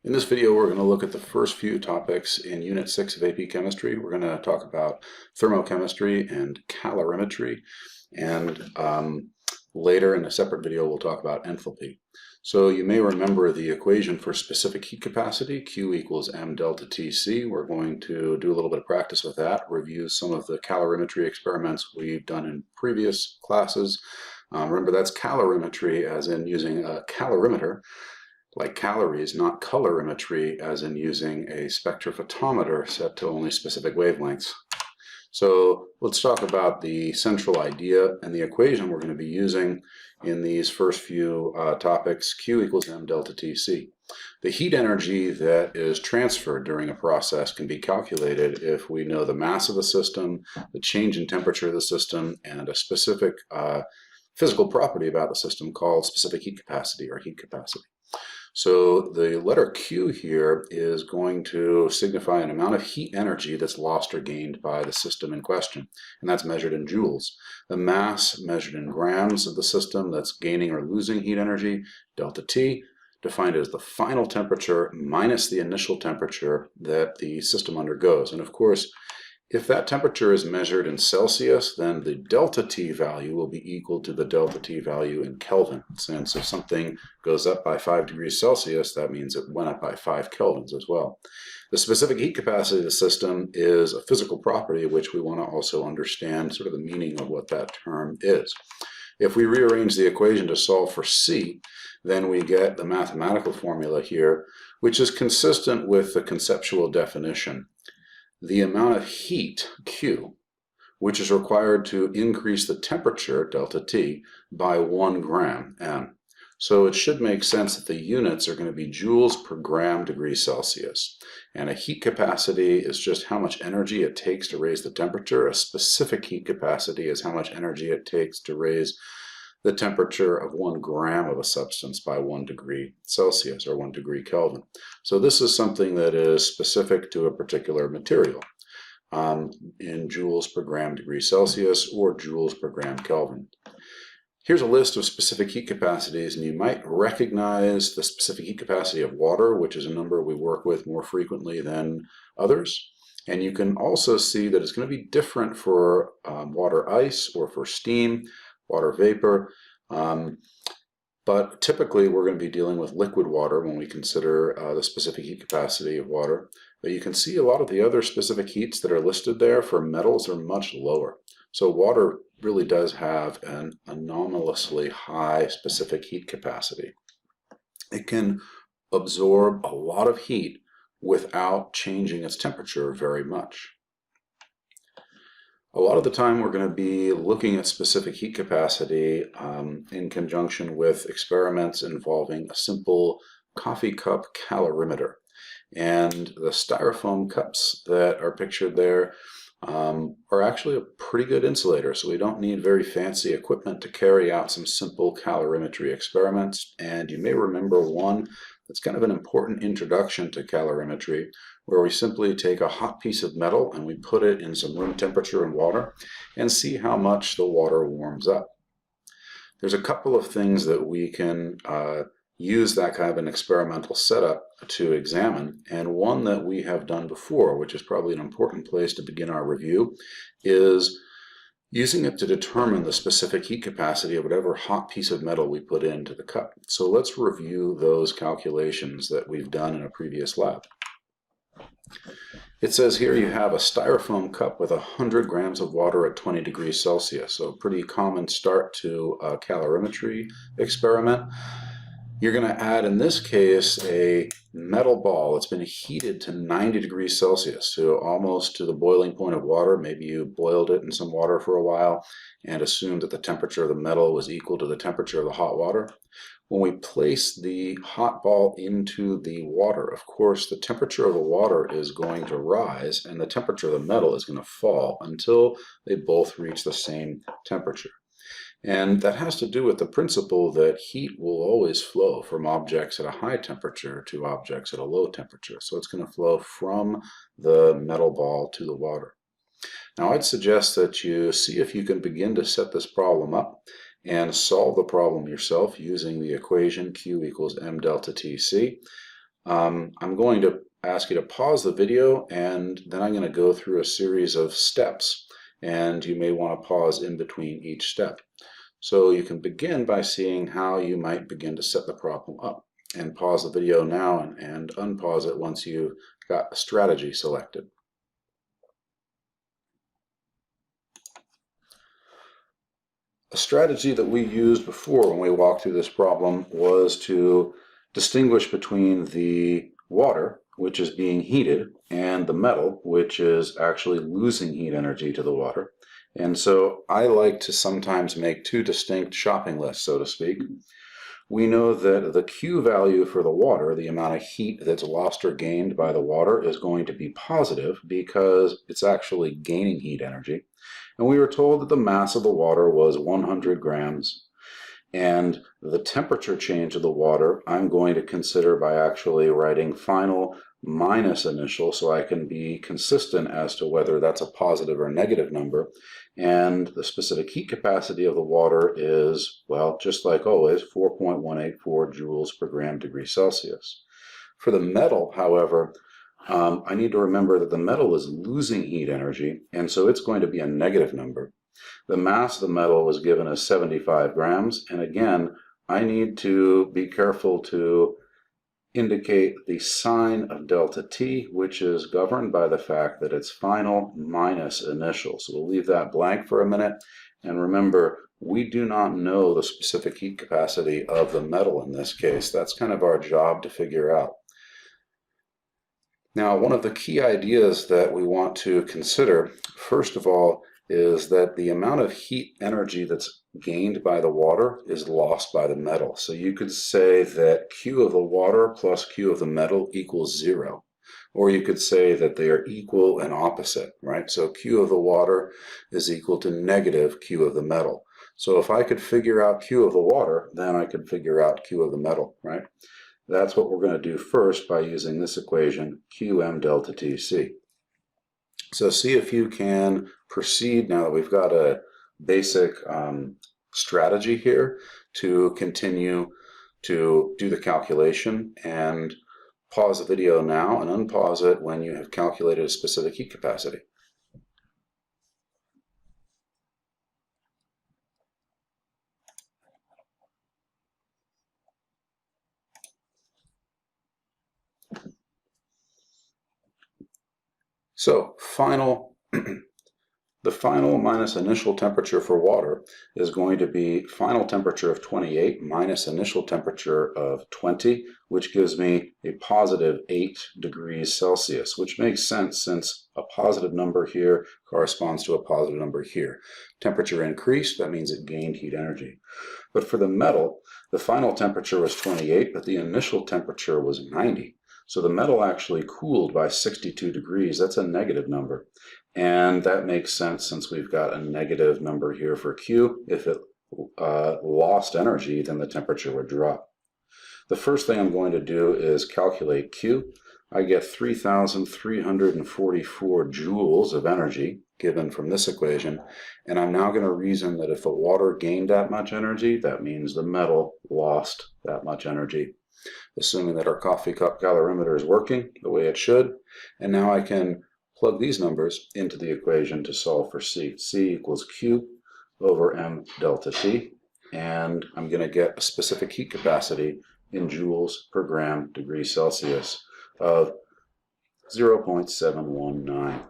In this video, we're going to look at the first few topics in Unit 6 of AP Chemistry. We're going to talk about thermochemistry and calorimetry, and later in a separate video, we'll talk about enthalpy. So you may remember the equation for specific heat capacity, Q equals m delta Tc. We're going to do a little bit of practice with that, review some of the calorimetry experiments we've done in previous classes. Remember, that's calorimetry as in using a calorimeter, like calories, not colorimetry, as in using a spectrophotometer set to only specific wavelengths. So let's talk about the central idea and the equation we're going to be using in these first few topics, Q equals m delta Tc. The heat energy that is transferred during a process can be calculated if we know the mass of the system, the change in temperature of the system, and a specific physical property about the system called specific heat capacity or heat capacity. So the letter Q here is going to signify an amount of heat energy that's lost or gained by the system in question, and that's measured in joules. The mass measured in grams of the system that's gaining or losing heat energy, delta T, defined as the final temperature minus the initial temperature that the system undergoes. And of course, if that temperature is measured in Celsius, then the delta T value will be equal to the delta T value in Kelvin. Since if something goes up by 5 degrees Celsius, that means it went up by 5 kelvins as well. The specific heat capacity of the system is a physical property, which we want to also understand sort of the meaning of what that term is. If we rearrange the equation to solve for C, then we get the mathematical formula here, which is consistent with the conceptual definition. The amount of heat, Q, which is required to increase the temperature, delta T, by 1 gram, M. So it should make sense that the units are going to be joules per gram degree Celsius. And a heat capacity is just how much energy it takes to raise the temperature. A specific heat capacity is how much energy it takes to raise the temperature of 1 gram of a substance by 1 degree Celsius or 1 degree Kelvin. So this is something that is specific to a particular material in joules per gram degree Celsius or joules per gram Kelvin. Here's a list of specific heat capacities, and you might recognize the specific heat capacity of water, which is a number we work with more frequently than others. And you can also see that it's going to be different for water ice or for steam, water vapor, but typically we're going to be dealing with liquid water when we consider the specific heat capacity of water. But you can see a lot of the other specific heats that are listed there for metals are much lower. So water really does have an anomalously high specific heat capacity. It can absorb a lot of heat without changing its temperature very much. A lot of the time we're going to be looking at specific heat capacity in conjunction with experiments involving a simple coffee cup calorimeter. And the styrofoam cups that are pictured there are actually a pretty good insulator, so we don't need very fancy equipment to carry out some simple calorimetry experiments. And you may remember one that's kind of an important introduction to calorimetry, where we simply take a hot piece of metal and we put it in some room temperature and water and see how much the water warms up. There's a couple of things that we can use that kind of an experimental setup to examine, and one that we have done before, which is probably an important place to begin our review, is using it to determine the specific heat capacity of whatever hot piece of metal we put into the cup. So let's review those calculations that we've done in a previous lab. It says here you have a styrofoam cup with 100 grams of water at 20 degrees Celsius, so a pretty common start to a calorimetry experiment. You're going to add, in this case, a metal ball that's been heated to 90 degrees Celsius, so almost to the boiling point of water. Maybe you boiled it in some water for a while and assumed that the temperature of the metal was equal to the temperature of the hot water. When we place the hot ball into the water, of course, the temperature of the water is going to rise and the temperature of the metal is going to fall until they both reach the same temperature. And that has to do with the principle that heat will always flow from objects at a high temperature to objects at a low temperature. So it's going to flow from the metal ball to the water. Now I'd suggest that you see if you can begin to set this problem up and solve the problem yourself using the equation Q equals m delta Tc. I'm going to ask you to pause the video, and then I'm going to go through a series of steps, and you may want to pause in between each step. So you can begin by seeing how you might begin to set the problem up, and pause the video now and unpause it once you've got a strategy selected. A strategy that we used before when we walked through this problem was to distinguish between the water, which is being heated, and the metal, which is actually losing heat energy to the water. And so I like to sometimes make two distinct shopping lists, so to speak. We know that the Q value for the water, the amount of heat that's lost or gained by the water, is going to be positive because it's actually gaining heat energy. And we were told that the mass of the water was 100 grams. And the temperature change of the water, I'm going to consider by actually writing final minus initial, so I can be consistent as to whether that's a positive or negative number. And the specific heat capacity of the water is, well, just like always, 4.184 joules per gram degree Celsius. For the metal, however, I need to remember that the metal is losing heat energy, and so it's going to be a negative number. The mass of the metal was given as 75 grams, and again, I need to be careful to indicate the sign of delta T, which is governed by the fact that it's final minus initial. So we'll leave that blank for a minute, and remember, we do not know the specific heat capacity of the metal in this case. That's kind of our job to figure out. Now, one of the key ideas that we want to consider, first of all, is that the amount of heat energy that's gained by the water is lost by the metal. So you could say that Q of the water plus Q of the metal equals 0. Or you could say that they are equal and opposite, right? So Q of the water is equal to negative Q of the metal. So if I could figure out Q of the water, then I could figure out Q of the metal, right? That's what we're going to do first by using this equation, Qm delta Tc. So see if you can proceed, now that we've got a basic strategy here, to continue to do the calculation, and pause the video now and unpause it when you have calculated a specific heat capacity. So the final minus initial temperature for water is going to be final temperature of 28 minus initial temperature of 20, which gives me a positive 8 degrees Celsius, which makes sense since a positive number here corresponds to a positive number here. Temperature increased, that means it gained heat energy. But for the metal, the final temperature was 28, but the initial temperature was 90. So the metal actually cooled by 62 degrees. That's a negative number. And that makes sense since we've got a negative number here for Q. If it lost energy, then the temperature would drop. The first thing I'm going to do is calculate Q. I get 3,344 joules of energy given from this equation. And I'm now going to reason that if the water gained that much energy, that means the metal lost that much energy. Assuming that our coffee cup calorimeter is working the way it should. And now I can plug these numbers into the equation to solve for C. C equals Q over M delta T. And I'm going to get a specific heat capacity in joules per gram degree Celsius of 0.719.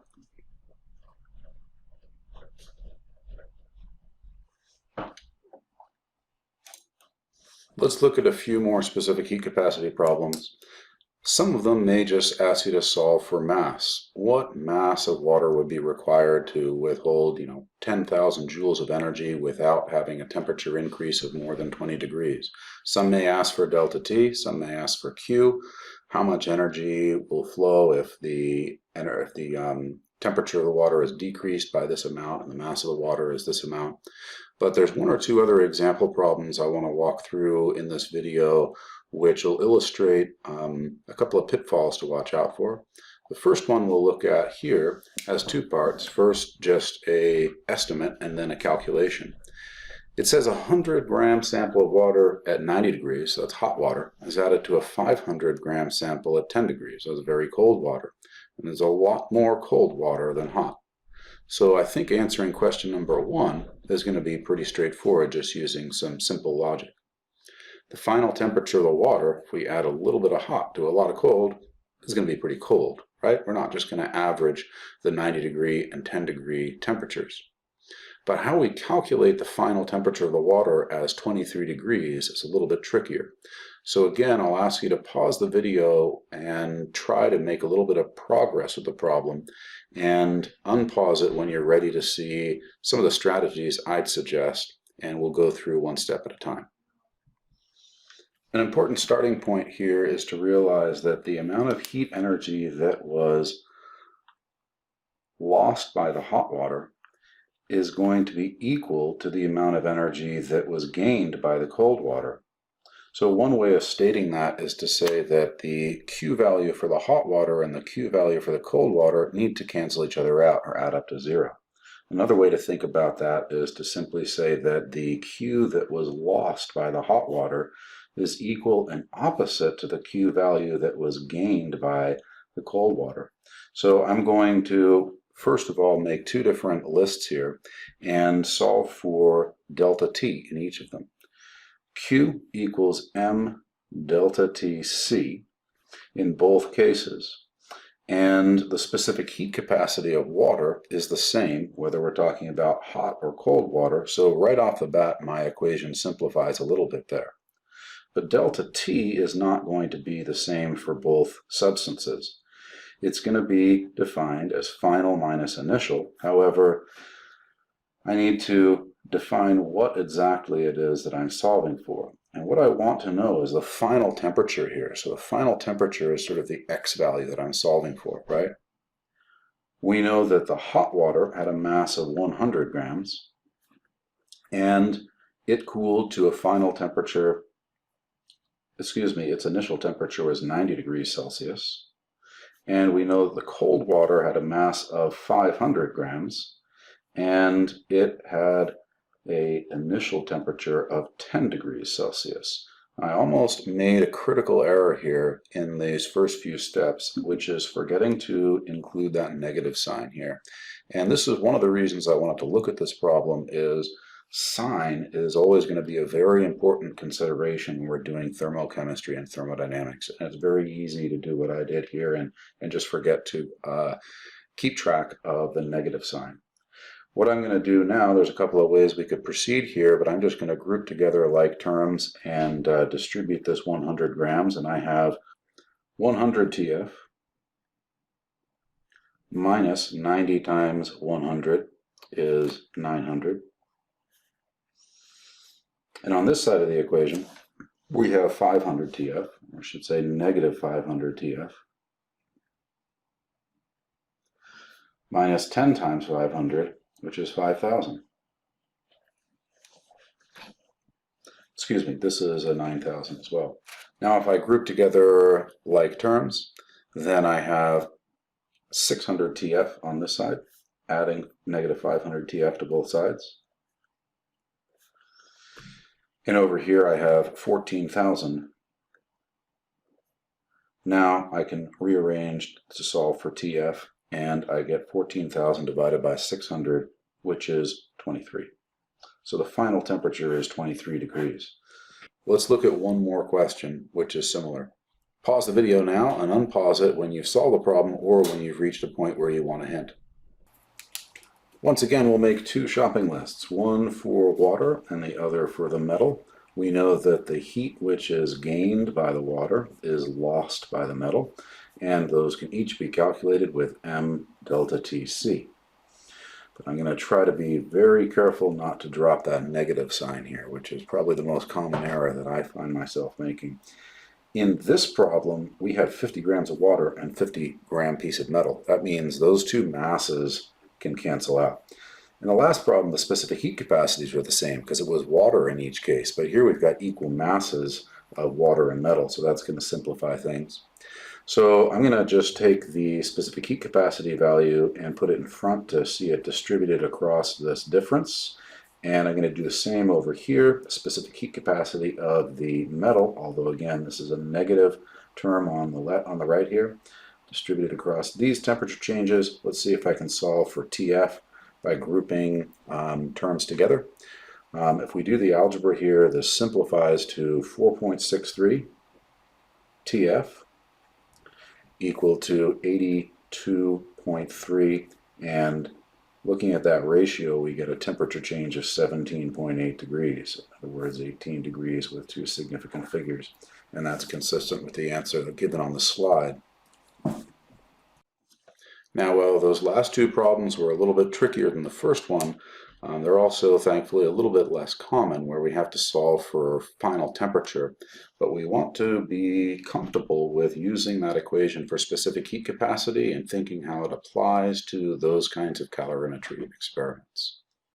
Let's look at a few more specific heat capacity problems. Some of them may just ask you to solve for mass. What mass of water would be required to withhold, 10,000 joules of energy without having a temperature increase of more than 20 degrees? Some may ask for delta T, some may ask for Q. How much energy will flow if the temperature of the water is decreased by this amount and the mass of the water is this amount? But there's one or two other example problems I want to walk through in this video, which will illustrate a couple of pitfalls to watch out for. The first one we'll look at here has two parts. First, just an estimate and then a calculation. It says a 100-gram sample of water at 90 degrees, so that's hot water, is added to a 500-gram sample at 10 degrees, so it's very cold water. And there's a lot more cold water than hot. So I think answering question number 1 is going to be pretty straightforward, just using some simple logic. The final temperature of the water, if we add a little bit of hot to a lot of cold, is going to be pretty cold, right? We're not just going to average the 90-degree and 10-degree temperatures. But how we calculate the final temperature of the water as 23 degrees is a little bit trickier. So again, I'll ask you to pause the video and try to make a little bit of progress with the problem and unpause it when you're ready to see some of the strategies I'd suggest, and we'll go through one step at a time. An important starting point here is to realize that the amount of heat energy that was lost by the hot water is going to be equal to the amount of energy that was gained by the cold water. So one way of stating that is to say that the Q value for the hot water and the Q value for the cold water need to cancel each other out or add up to 0. Another way to think about that is to simply say that the Q that was lost by the hot water is equal and opposite to the Q value that was gained by the cold water. So I'm going to first of all make 2 different lists here and solve for delta T in each of them. Q equals M delta Tc in both cases. And the specific heat capacity of water is the same whether we're talking about hot or cold water. So right off the bat, my equation simplifies a little bit there. But delta T is not going to be the same for both substances. It's going to be defined as final minus initial. However, I need to define what exactly it is that I'm solving for. And what I want to know is the final temperature here. So the final temperature is sort of the X value that I'm solving for, right? We know that the hot water had a mass of 100 grams, and it cooled to a final temperature, its initial temperature was 90 degrees Celsius. And we know that the cold water had a mass of 500 grams, and it had an initial temperature of 10 degrees Celsius. I almost made a critical error here in these first few steps, which is forgetting to include that negative sign here. And this is one of the reasons I wanted to look at this problem is sign is always going to be a very important consideration when we're doing thermochemistry and thermodynamics. And it's very easy to do what I did here and just forget to keep track of the negative sign. What I'm going to do now, there's a couple of ways we could proceed here, but I'm just going to group together like terms and distribute this 100 grams, and I have 100 TF minus 90 times 100 is 900. And on this side of the equation, we have 500 TF, or I should say negative 500 TF, minus 10 times 500, which is 5,000. Excuse me, this is a 9,000 as well. Now if I group together like terms, then I have 600 TF on this side, adding negative 500 TF to both sides. And over here I have 14,000. Now I can rearrange to solve for TF, and I get 14,000 divided by 600, which is 23. So the final temperature is 23 degrees. Let's look at one more question, which is similar. Pause the video now and unpause it when you've solved the problem or when you've reached a point where you want a hint. Once again, we'll make 2 shopping lists, one for water and the other for the metal. We know that the heat which is gained by the water is lost by the metal, and those can each be calculated with M delta Tc. But I'm going to try to be very careful not to drop that negative sign here, which is probably the most common error that I find myself making. In this problem, we have 50 grams of water and 50-gram piece of metal. That means those 2 masses can cancel out. In the last problem, the specific heat capacities were the same because it was water in each case, but here we've got equal masses of water and metal, so that's going to simplify things. So I'm going to just take the specific heat capacity value and put it in front to see it distributed across this difference, And I'm going to do the same over here, specific heat capacity of the metal, although again this is a negative term on the right here, distributed across these temperature changes. Let's see if I can solve for TF by grouping terms together. If we do the algebra here, this simplifies to 4.63 TF equal to 82.3, and looking at that ratio, we get a temperature change of 17.8 degrees. In other words, 18 degrees with two significant figures. And that's consistent with the answer given on the slide. Now, while those last two problems were a little bit trickier than the first one, they're also, thankfully, a little bit less common, where we have to solve for final temperature. But we want to be comfortable with using that equation for specific heat capacity and thinking how it applies to those kinds of calorimetry experiments.